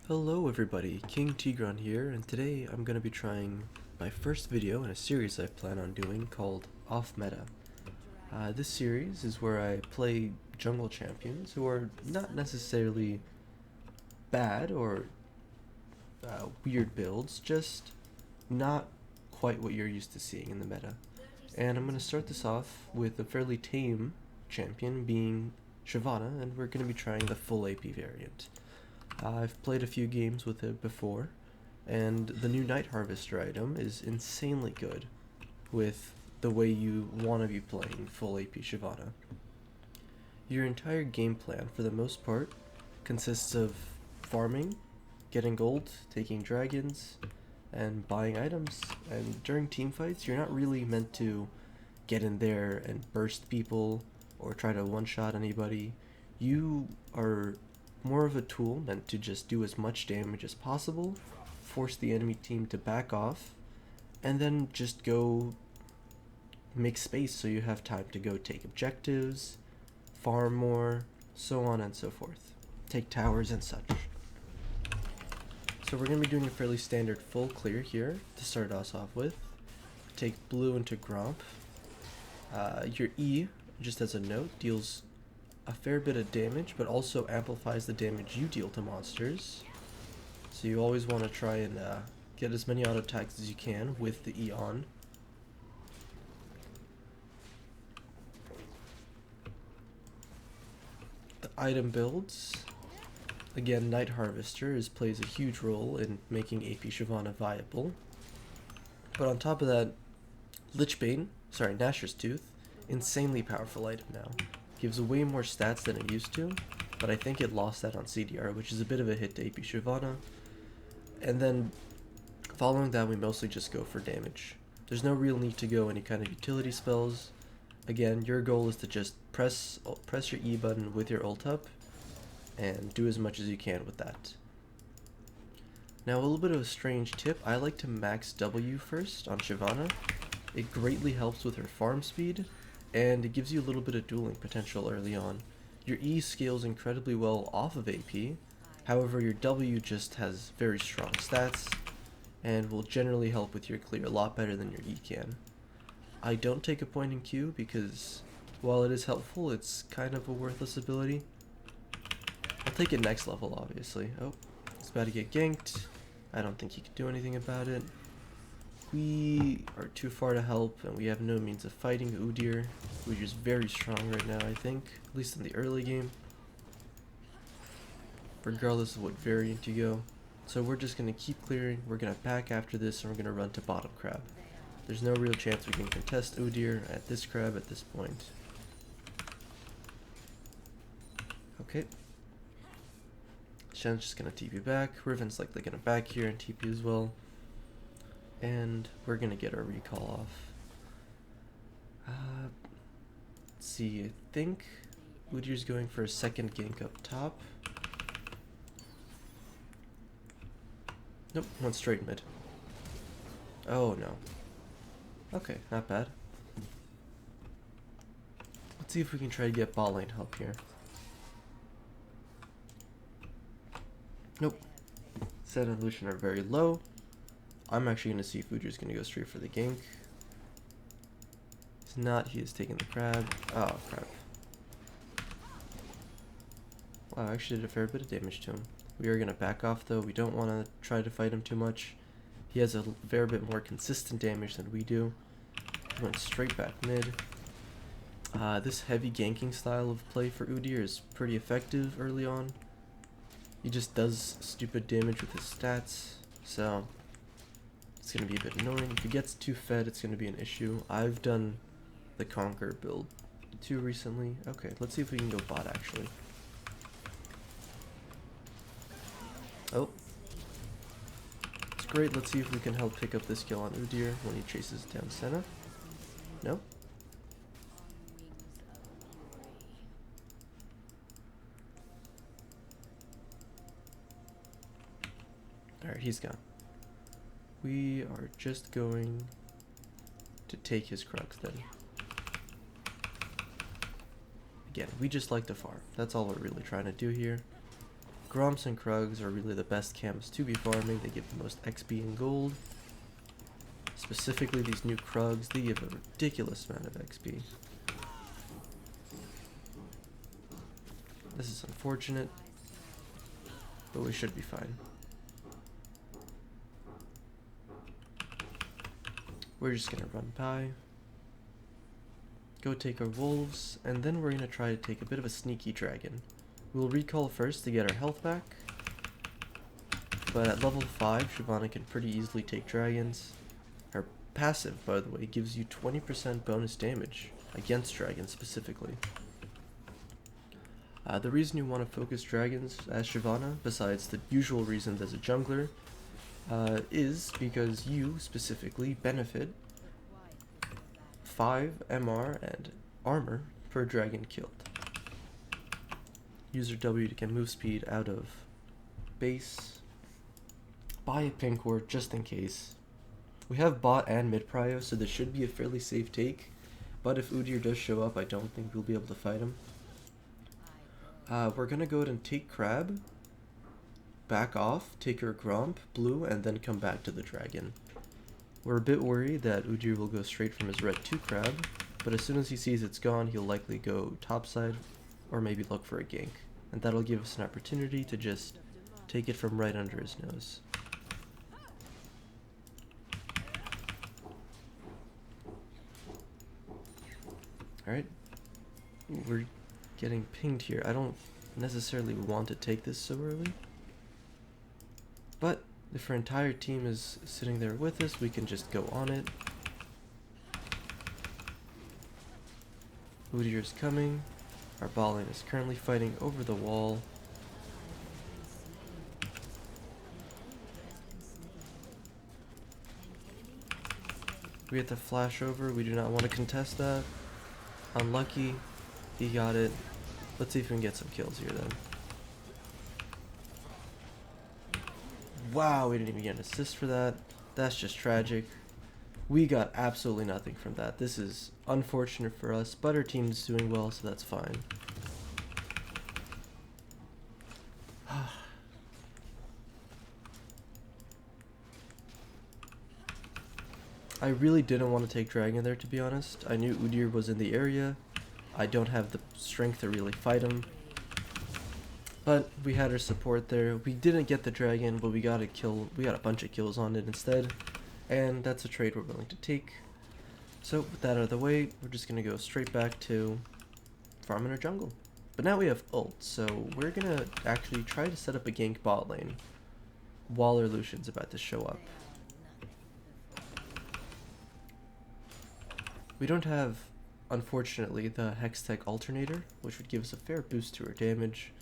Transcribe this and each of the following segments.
Hello everybody, King Tigran here, and today I'm going to be trying my first video in a series I plan on doing called Off Meta. This series is where I play jungle champions who are not necessarily bad or weird builds, just not quite what you're used to seeing in the meta. And I'm going to start this off with a fairly tame champion being Shyvana, and we're going to be trying the full AP variant. I've played a few games with it before, and the new Night Harvester item is insanely good with the way you want to be playing full AP Shyvana. Your entire game plan, for the most part, consists of farming, getting gold, taking dragons, and buying items. And during team fights, you're not really meant to get in there and burst people or try to one-shot anybody. You are more of a tool meant to just do as much damage as possible, force the enemy team to back off, and then just go make space so you have time to go take objectives, farm more, so on and so forth. Take towers and such. So we're going to be doing a fairly standard full clear here to start us off with. Take blue into Gromp. Your E, just as a note, deals a fair bit of damage, but also amplifies the damage you deal to monsters. So you always want to try and get as many auto attacks as you can with the E on. The item builds. Again, Night Harvester plays a huge role in making AP Shyvana viable. But on top of that, Nashor's Tooth, insanely powerful item now. Gives way more stats than it used to, but I think it lost that on CDR, which is a bit of a hit to AP Shyvana. And then, following that, we mostly just go for damage. There's no real need to go any kind of utility spells. Again, your goal is to just press your E button with your ult up, and do as much as you can with that. Now, a little bit of a strange tip, I like to max W first on Shyvana. It greatly helps with her farm speed, and it gives you a little bit of dueling potential early on. Your E scales incredibly well off of AP, however your W just has very strong stats, and will generally help with your clear a lot better than your E can. I don't take a point in Q because, while it is helpful, it's kind of a worthless ability. I'll take it next level, obviously. Oh, he's about to get ganked. I don't think he can do anything about it. We are too far to help, and we have no means of fighting Udyr. Udyr's very strong right now, I think, at least in the early game, regardless of what variant you go. So we're just going to keep clearing, we're going to back after this, and we're going to run to bottom crab. There's no real chance we can contest Udyr at this crab at this point. Okay. Shen's just going to TP back, Riven's likely going to back here and TP as well. And we're gonna get our recall off. Let's see, I think Udyr's going for a second gank up top. Nope, went straight mid. Oh no. Okay, not bad. Let's see if we can try to get bot lane help here. Nope. Zed and Lucian are very low. I'm actually going to see if Udyr's going to go straight for the gank. He's not. He is taking the crab. Oh, crap. Wow, I actually did a fair bit of damage to him. We are going to back off, though. We don't want to try to fight him too much. He has a fair bit more consistent damage than we do. He went straight back mid. This heavy ganking style of play for Udyr is pretty effective early on. He just does stupid damage with his stats, so it's going to be a bit annoying. If he gets too fed, it's going to be an issue. I've done the Conquer build too recently. Okay, let's see if we can go bot actually. Oh. It's great. Let's see if we can help pick up this kill on Udyr when he chases down Senna. No? Alright, he's gone. We are just going to take his Crux then. Again, we just like to farm. That's all we're really trying to do here. Gromps and Krugs are really the best camps to be farming. They give the most XP and gold. Specifically these new Krugs, they give a ridiculous amount of XP. This is unfortunate, but we should be fine. We're just gonna run by, go take our wolves, and then we're gonna try to take a bit of a sneaky dragon. We'll recall first to get our health back, but at level 5, Shyvana can pretty easily take dragons. Her passive, by the way, gives you 20% bonus damage against dragons specifically. The reason you want to focus dragons as Shyvana, besides the usual reason as a jungler, is because you specifically benefit 5 MR and armor per dragon killed. Use your W to get move speed out of base. Buy a pink ward just in case. We have bot and mid prio, so this should be a fairly safe take, but if Udyr does show up, I don't think we'll be able to fight him. We're gonna go ahead and take Crab, back off, take her Gromp, blue, and then come back to the dragon. We're a bit worried that Udyr will go straight from his red to Crab, but as soon as he sees it's gone, he'll likely go topside, or maybe look for a gank. And that'll give us an opportunity to just take it from right under his nose. Alright, we're getting pinged here. I don't necessarily want to take this so early, but if our entire team is sitting there with us, we can just go on it. Udyr is coming. Our bot lane is currently fighting over the wall. We have to flash over. We do not want to contest that. Unlucky. He got it. Let's see if we can get some kills here then. Wow, we didn't even get an assist for that. That's just tragic. We got absolutely nothing from that. This is unfortunate for us, but our team's doing well, so that's fine. I really didn't want to take Dragon there, to be honest. I knew Udyr was in the area. I don't have the strength to really fight him. But we had our support there. We didn't get the Dragon, but we got a kill. We got a bunch of kills on it instead. And that's a trade we're willing to take. So with that out of the way, we're just going to go straight back to farming our jungle. But now we have ult, so we're going to actually try to set up a gank bot lane while our Lucian's about to show up. We don't have, unfortunately, the Hextech alternator, which would give us a fair boost to our damage,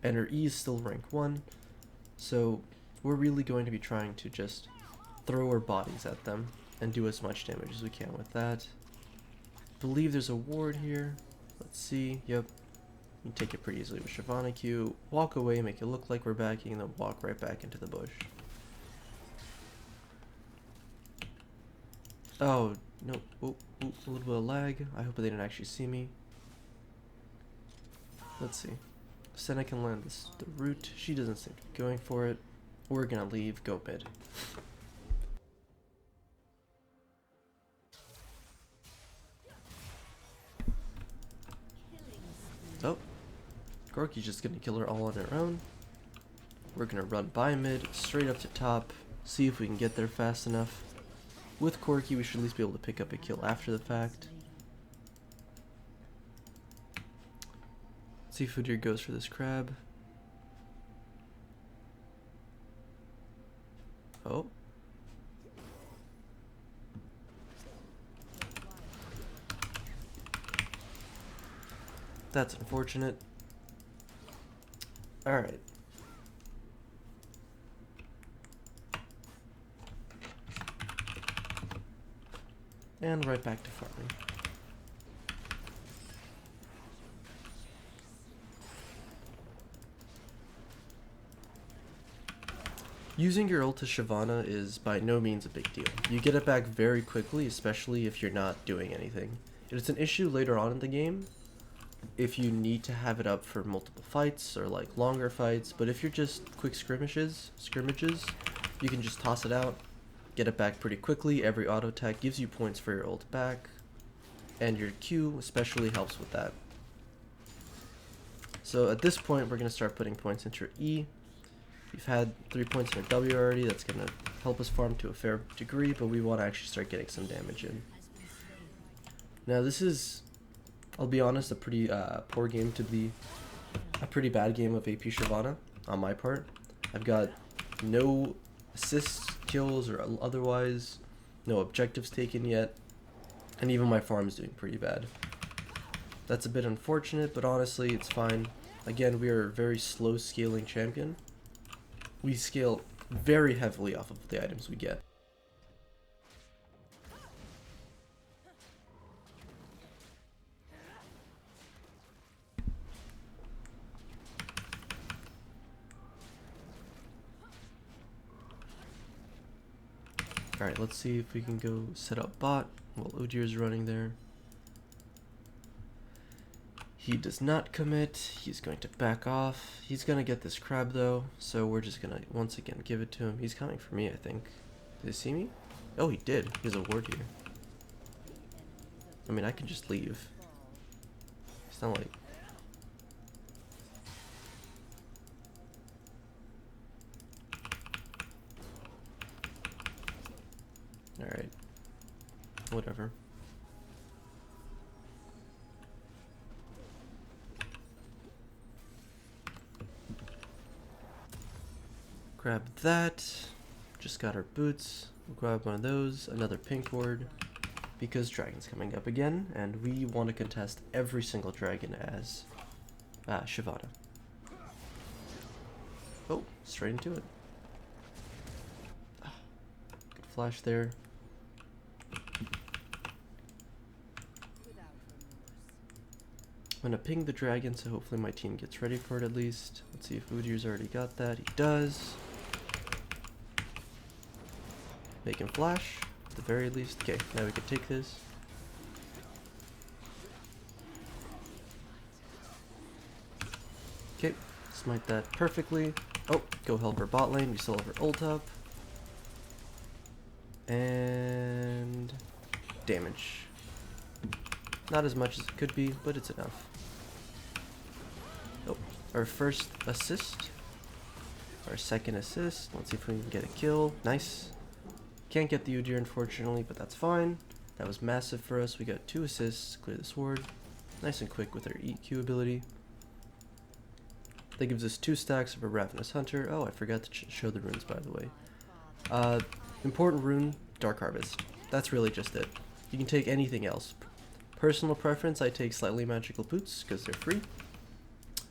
and our E is still rank 1, so we're really going to be trying to just throw our bodies at them and do as much damage as we can with that. Believe there's a ward here. Let's see. Yep. You take it pretty easily with Shyvana Q. Walk away, make it look like we're backing, and then walk right back into the bush. Oh, no. Oh, a little bit of lag. I hope they didn't actually see me. Let's see. Senna can land the root. She doesn't seem to be going for it. We're gonna leave. Go mid. Oh. Gorky's just gonna kill her all on her own. We're gonna run by mid, straight up to top, see if we can get there fast enough. With Corki, we should at least be able to pick up a kill after the fact. See if Udyr goes for this crab. Oh. That's unfortunate. Alright. And right back to farming. Using your ult to Shyvana is by no means a big deal. You get it back very quickly, especially if you're not doing anything. It's an issue later on in the game if you need to have it up for multiple fights or like longer fights, but if you're just quick scrimmages, you can just toss it out, get it back pretty quickly. Every auto attack gives you points for your ult back, and your Q especially helps with that. So at this point, we're going to start putting points into your E. We've had 3 points in our W already. That's going to help us farm to a fair degree, but we want to actually start getting some damage in. Now this is, I'll be honest, a pretty poor game to be a pretty bad game of AP Shyvana on my part. I've got no assists, kills, or otherwise, no objectives taken yet, and even my farm is doing pretty bad. That's a bit unfortunate, but honestly, it's fine. Again, we are a very slow scaling champion. We scale very heavily off of the items we get. Alright, let's see if we can go set up bot while Udyr's running there. He does not commit. He's going to back off. He's going to get this crab though, so we're just going to once again give it to him. He's coming for me, I think. Did he see me? Oh, he did. He has a ward here. I mean, I can just leave. It's not like... Alright. Whatever. Grab that. Just got our boots. We'll grab one of those. Another pink ward. Because dragon's coming up again, and we want to contest every single dragon as Shyvana. Oh, straight into it. Good flash there. I'm gonna ping the dragon, so hopefully my team gets ready for it at least. Let's see if Udyr's already got that. He does. Make him flash, at the very least. Okay, now we can take this. Okay, smite that perfectly. Oh, go help our bot lane. We still have our ult up. And... damage. Not as much as it could be, but it's enough. Oh, our first assist. Our second assist. Let's see if we can get a kill. Nice. Can't get the Udyr unfortunately, but that's fine. That was massive for us. We got 2 assists. Clear the sword. Nice and quick with our EQ ability. That gives us 2 stacks of a Ravenous Hunter. Oh, I forgot to show the runes, by the way. Important rune, Dark Harvest. That's really just it. You can take anything else. Personal preference, I take Slightly Magical Boots because they're free.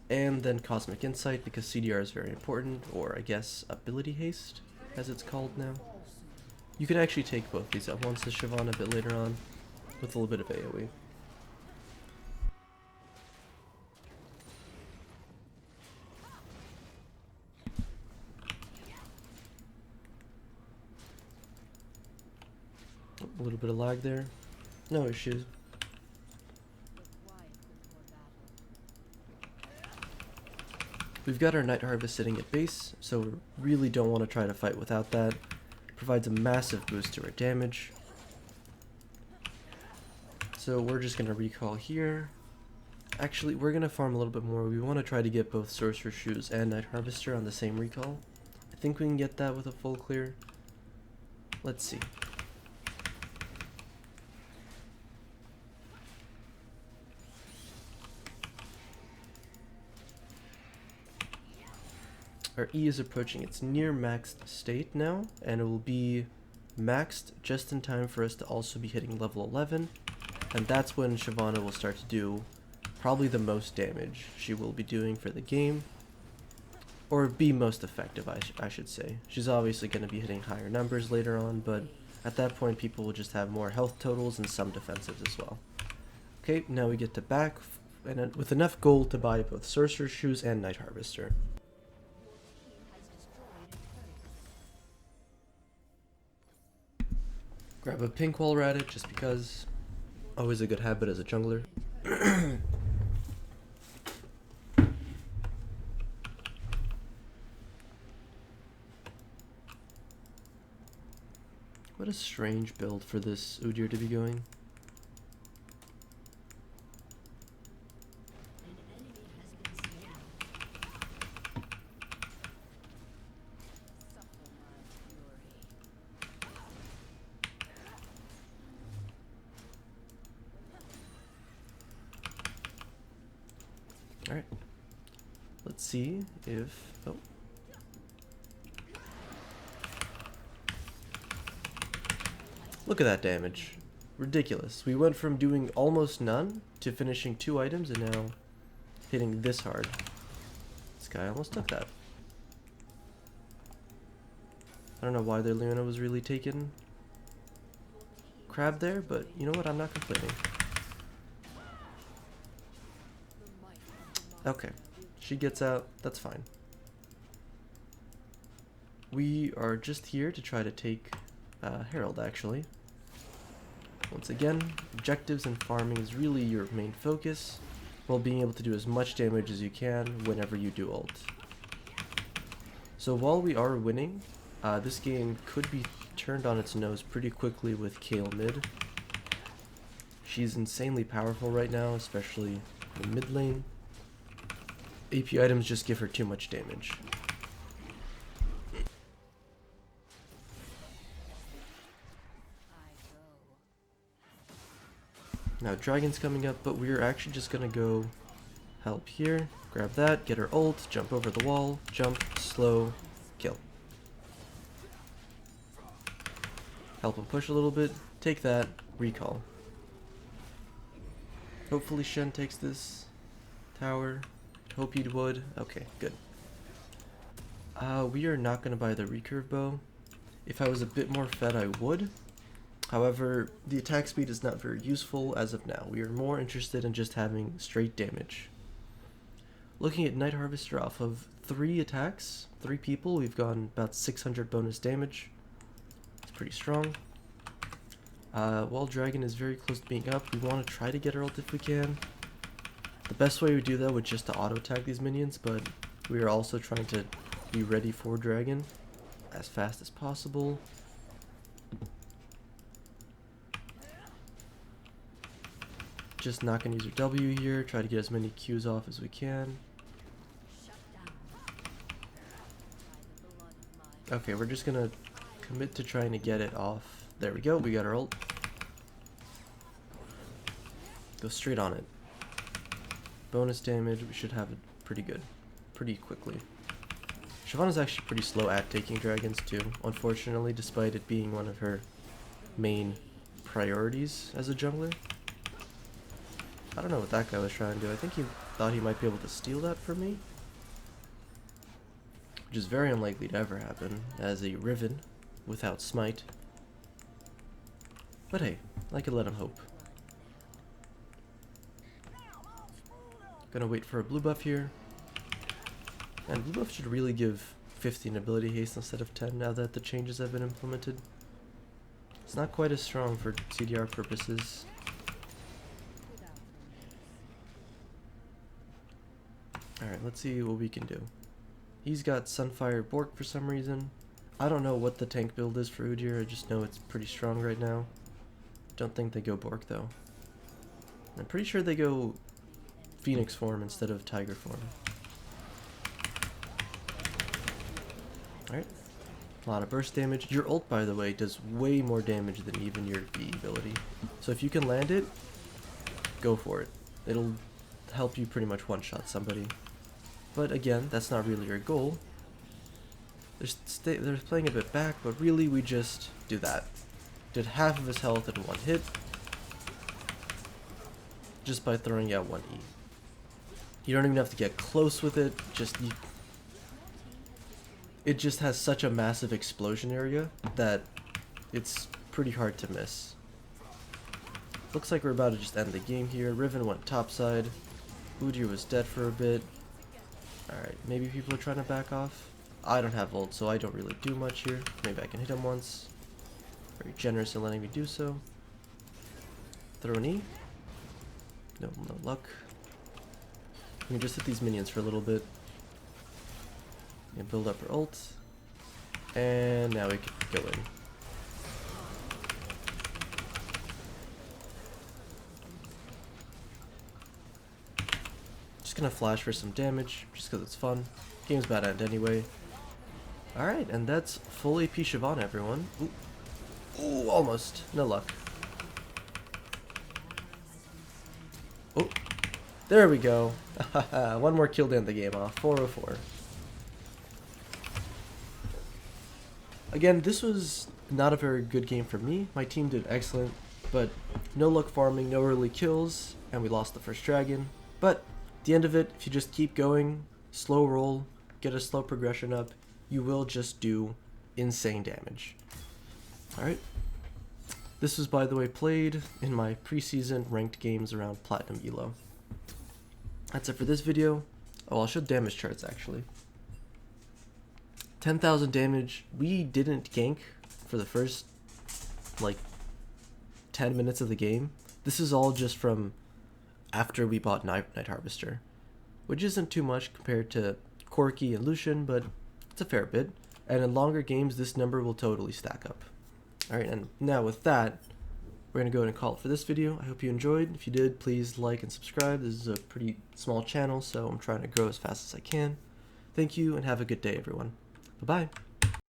And then Cosmic Insight because CDR is very important, or I guess Ability Haste, as it's called now. You can actually take both these at once as Shyvana a bit later on, with a little bit of AoE. A little bit of lag there. No issues. We've got our Night Harvest sitting at base, so we really don't want to try to fight without that. Provides a massive boost to our damage. So we're just going to recall here. Actually, we're going to farm a little bit more. We want to try to get both Sorcerer's Shoes and Night Harvester on the same recall. I think we can get that with a full clear. Let's see. Our E is approaching its near maxed state now, and it will be maxed just in time for us to also be hitting level 11, and that's when Shyvana will start to do probably the most damage she will be doing for the game, or be most effective, I should say. She's obviously going to be hitting higher numbers later on, but at that point people will just have more health totals and some defensives as well. Okay, now we get to back, and with enough gold to buy both Sorcerer's Shoes and Night Harvester. Grab a pink while we're at it, just because. Always a good habit as a jungler. What a strange build for this Udyr to be going. Alright. Let's see if... Oh. Look at that damage. Ridiculous. We went from doing almost none to finishing 2 items and now hitting this hard. This guy almost took that. I don't know why their Leona was really taking crab there, but you know what? I'm not complaining. Okay. She gets out. That's fine. We are just here to try to take Herald, actually. Once again, objectives and farming is really your main focus, while being able to do as much damage as you can whenever you do ult. So while we are winning, this game could be turned on its nose pretty quickly with Kayle mid. She's insanely powerful right now, especially in the mid lane. AP items just give her too much damage. Now Dragon's coming up, but we're actually just gonna go help here, grab that, get her ult, jump over the wall, jump, slow, kill. Help him push a little bit, take that, recall. Hopefully Shen takes this tower. Hope he would. Okay, good. We are not gonna buy the recurve bow. If I was a bit more fed, I would. However, the attack speed is not very useful as of now. We are more interested in just having straight damage. Looking at Night Harvester off of 3 attacks, 3 people, we've gotten about 600 bonus damage. It's pretty strong. While Dragon is very close to being up, we want to try to get her ult if we can. The best way we do that would just to auto attack these minions, but we are also trying to be ready for Dragon as fast as possible. Just not going to use your W here, try to get as many Qs off as we can. Okay, we're just going to commit to trying to get it off. There we go, we got our ult. Go straight on it. Bonus damage, we should have it pretty good, pretty quickly. Shyvana's actually pretty slow at taking dragons too, unfortunately, despite it being one of her main priorities as a jungler. I don't know what that guy was trying to do. I think he thought he might be able to steal that from me. Which is very unlikely to ever happen, as a Riven without smite. But hey, I could let him hope. Gonna wait for a blue buff here. And blue buff should really give 15 ability haste instead of 10 now that the changes have been implemented. It's not quite as strong for CDR purposes. Alright, let's see what we can do. He's got Sunfire Bork for some reason. I don't know what the tank build is for Udyr, I just know it's pretty strong right now. Don't think they go Bork though. I'm pretty sure they go Phoenix form instead of Tiger form. Alright. A lot of burst damage. Your ult, by the way, does way more damage than even your B ability. So if you can land it, go for it. It'll help you pretty much one-shot somebody. But again, that's not really your goal. They're playing a bit back, but really we just do that. Did half of his health in 1 hit. Just by throwing out 1 E. You don't even have to get close with it, it just has such a massive explosion area that it's pretty hard to miss. Looks like we're about to just end the game here. Riven went topside. Udyr was dead for a bit. Alright, maybe people are trying to back off. I don't have ult, so I don't really do much here. Maybe I can hit him once. Very generous in letting me do so. Throw an E. No luck. We can just hit these minions for a little bit. And build up our ult. And now we can go in. gonna flash for some damage, just because it's fun. Game's about to end anyway. Alright, and that's full AP Shyvana, everyone. Ooh. Ooh, almost. No luck. Oh, there we go. One more kill to end the game off. 404. Again, this was not a very good game for me. My team did excellent, but no luck farming, no early kills, and we lost the first dragon. But at the end of it, if you just keep going, slow roll, get a slow progression up, you will just do insane damage. Alright. This was, by the way, played in my preseason ranked games around Platinum Elo. That's it for this video. Oh, I'll show damage charts actually. 10,000 damage. We didn't gank for the first, like, 10 minutes of the game. This is all just from after we bought Night Harvester, which isn't too much compared to Corki and Lucian, but it's a fair bit. And in longer games, this number will totally stack up. Alright, and now with that, we're going to go ahead and call it for this video. I hope you enjoyed. If you did, please like and subscribe. This is a pretty small channel, so I'm trying to grow as fast as I can. Thank you, and have a good day, everyone. Bye-bye.